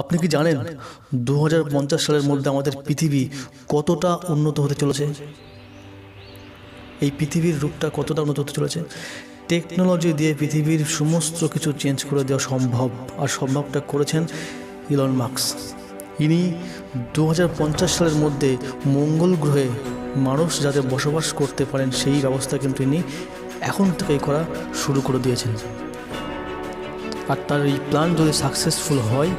আপনি কি জানেন 2050 সালের মধ্যে আমাদের পৃথিবী কতটা উন্নত হতে চলেছে? এই পৃথিবীর রূপটা কতটা উন্নত হতে চলেছে? টেকনোলজি দিয়ে পৃথিবীর সমস্ত কিছু চেঞ্জ করে দেওয়া সম্ভব, আর সম্ভবটা করেছেন ইলন মাস্ক। ইনি 2050 সালের মধ্যে মঙ্গল গ্রহে মানুষ যাতে বসবাস করতে পারেন সেই ব্যবস্থা কিন্তু ইনি এখন থেকেই করা শুরু করে দিয়েছেন। আর তার এই প্ল্যান যদি সাকসেসফুল হয়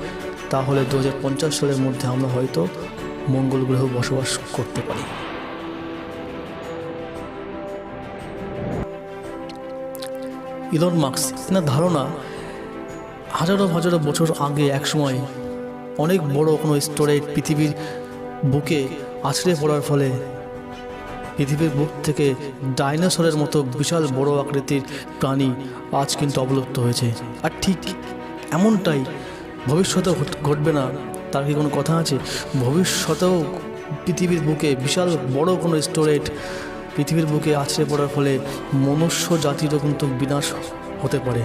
তাহলে 2050 সালের মধ্যে আমরা হয়তো মঙ্গল গ্রহে বসবাস করতে পারি। ইলন মাস্ক এনার ধারণা হাজারো হাজারো বছর আগে একসময় অনেক বড় কোনো স্টোরেজ পৃথিবীর বুকে আছড়ে পড়ার ফলে পৃথিবীর বুক থেকে ডাইনোসরের মতো বিশাল বড় আকৃতির প্রাণী আজ কিন্তু অবলুপ্ত হয়েছে। আর ঠিক এমনটাই ভবিষ্যতেও ঘটবে না তার কি কোনো কথা আছে? ভবিষ্যতেও পৃথিবীর বুকে বিশাল বড় কোনো স্টোরেজ পৃথিবীর বুকে আছড়ে পড়ার ফলে মনুষ্য জাতিরও কিন্তু বিনাশ হতে পারে।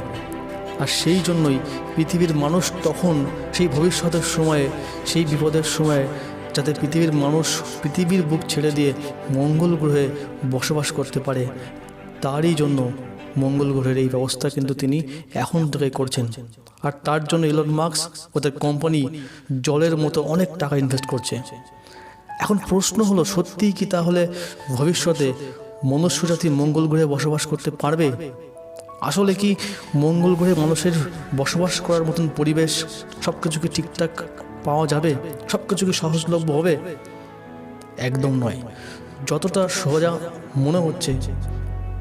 আর সেই জন্যই পৃথিবীর মানুষ তখন সেই ভবিষ্যতের সময়ে, সেই বিপদের সময়ে যাতে পৃথিবীর মানুষ পৃথিবীর বুক ছেড়ে দিয়ে মঙ্গল গ্রহে বসবাস করতে পারে, তারই জন্য মঙ্গল গ্রহের এই ব্যবস্থা কিন্তু তিনি এখন থেকে করছেন। আর তার জন্য ইলন মাস্ক ওদের কোম্পানি জলের মতো অনেক টাকা ইনভেস্ট করছে। এখন প্রশ্ন হলো, সত্যিই কি তাহলে ভবিষ্যতে মনুষ্য জাতি মঙ্গল গ্রহে বসবাস করতে পারবে? আসলে কি মঙ্গল গ্রহে মানুষের বসবাস করার মতন পরিবেশ সব কিছু কি ঠিকঠাক পাওয়া যাবে? সব কিছু কি সহজলভ্য হবে? একদম নয়। যতটা সহজা মনে হচ্ছে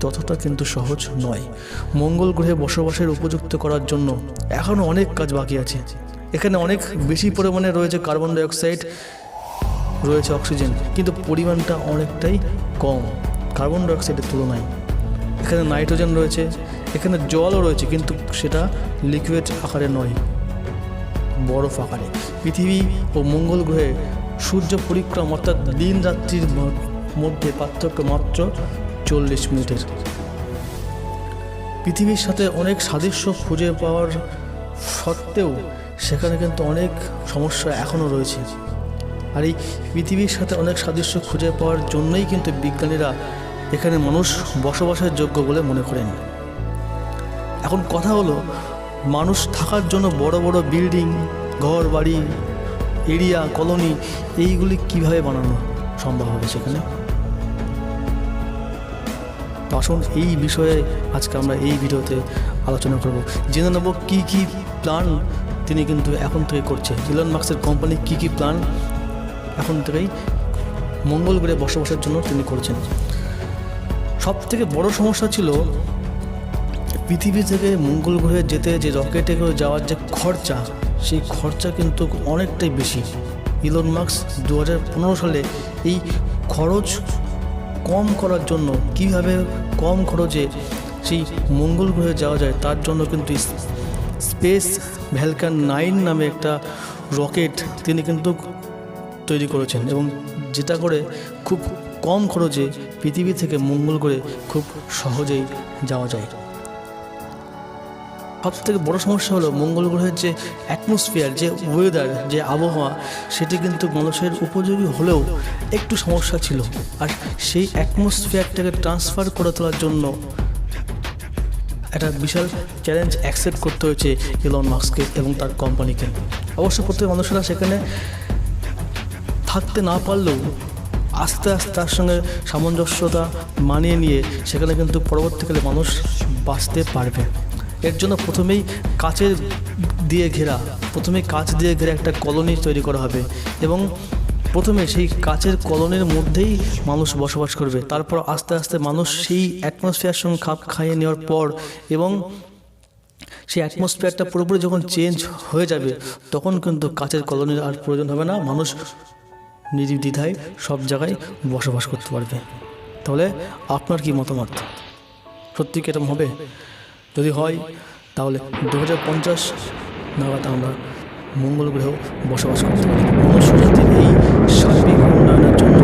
ততটা কিন্তু সহজ নয়। মঙ্গল গ্রহে বসবাসের উপযুক্ত করার জন্য এখনও অনেক কাজ বাকি আছে। এখানে অনেক বেশি পরিমাণে রয়েছে কার্বন ডাইঅক্সাইড, রয়েছে অক্সিজেন, কিন্তু পরিমাণটা অনেকটাই কম কার্বন ডাইঅক্সাইডের তুলনায়। এখানে নাইট্রোজেন রয়েছে, এখানে জলও রয়েছে, কিন্তু সেটা লিকুইড আকারে নয়, বরফ আকারে। পৃথিবী ও মঙ্গল গ্রহে সূর্য পরিক্রমা অর্থাৎ দিন রাত্রির মধ্যে পার্থক্য মাত্র 40 মিনিটের। পৃথিবীর সাথে অনেক সাদৃশ্য খুঁজে পাওয়ার সত্ত্বেও সেখানে কিন্তু অনেক সমস্যা এখনও রয়েছে। আর এই পৃথিবীর সাথে অনেক সাদৃশ্য খুঁজে পাওয়ার জন্যই কিন্তু বিজ্ঞানীরা এখানে মানুষ বসবাসের যোগ্য বলে মনে করেন। এখন কথা হলো, মানুষ থাকার জন্য বড় বড় বিল্ডিং, ঘর বাড়ি, এরিয়া, কলোনি এইগুলি কিভাবে বানানো সম্ভব হবে সেখানে? তো আসুন এই বিষয়ে আজকে আমরা এই ভিডিওতে আলোচনা করব, জেনে নেব কী কী প্ল্যান তিনি কিন্তু এখন থেকে করছে। ইলন মাস্কের কোম্পানি কী কী প্ল্যান এখন থেকেই মঙ্গল গ্রহে বসবাসের জন্য তিনি করছেন। সব থেকে বড় সমস্যা ছিল পৃথিবী থেকে মঙ্গল গ্রহে যেতে যে রকেটে করে যাওয়ার যে খরচা, সেই খরচা কিন্তু অনেকটাই বেশি। ইলন মাস্ক 2015 সালে এই খরচ কম করার জন্য কীভাবে কম খরচে সেই মঙ্গল গ্রহে যাওয়া যায় তার জন্য কিন্তু স্পেস ভ্যালকান 9 নামে একটা রকেট তিনি কিন্তু তৈরি করেছেন, এবং যেটা করে খুব কম খরচে পৃথিবী থেকে মঙ্গল গ্রহে খুব সহজেই যাওয়া যায়। সবথেকে বড় সমস্যা হলো মঙ্গল গ্রহের যে অ্যাটমসফিয়ার, যে ওয়েদার, যে আবহাওয়া, সেটি কিন্তু মানুষের উপযোগী হলেও একটু সমস্যা ছিল। আর সেই অ্যাটমসফিয়ারটাকে ট্রান্সফার করে তোলার জন্য একটা বিশাল চ্যালেঞ্জ অ্যাকসেপ্ট করতে হয়েছে ইলন মাস্ককে এবং তার কোম্পানিকে। অবশ্য প্রত্যেক মানুষেরা সেখানে থাকতে না পারলেও আস্তে আস্তে তার সঙ্গে সামঞ্জস্যতা মানিয়ে নিয়ে সেখানে কিন্তু পরবর্তীকালে মানুষ বাঁচতে পারবে। এর জন্য প্রথমেই কাঁচ দিয়ে ঘেরা একটা কলোনি তৈরি করা হবে, এবং প্রথমে সেই কাচের কলোনির মধ্যেই মানুষ বসবাস করবে। তারপর আস্তে আস্তে মানুষ সেই অ্যাটমসফিয়ার সঙ্গে খাপ খাইয়ে নেওয়ার পর এবং সেই অ্যাটমসফিয়ারটা পুরোপুরি যখন চেঞ্জ হয়ে যাবে তখন কিন্তু কাচের কলোনির আর প্রয়োজন হবে না, মানুষ নির্দ্বিধায় সব জায়গায় বসবাস করতে পারবে। তাহলে আপনার কি মতামত? সত্যি কি এরকম হবে? যদি হয় তাহলে 2050 নাগাদ আমরা মঙ্গল গ্রহেও বসবাস করতে পারি। মনুষ্য জাতির এই সার্বিক উন্নয়নের জন্য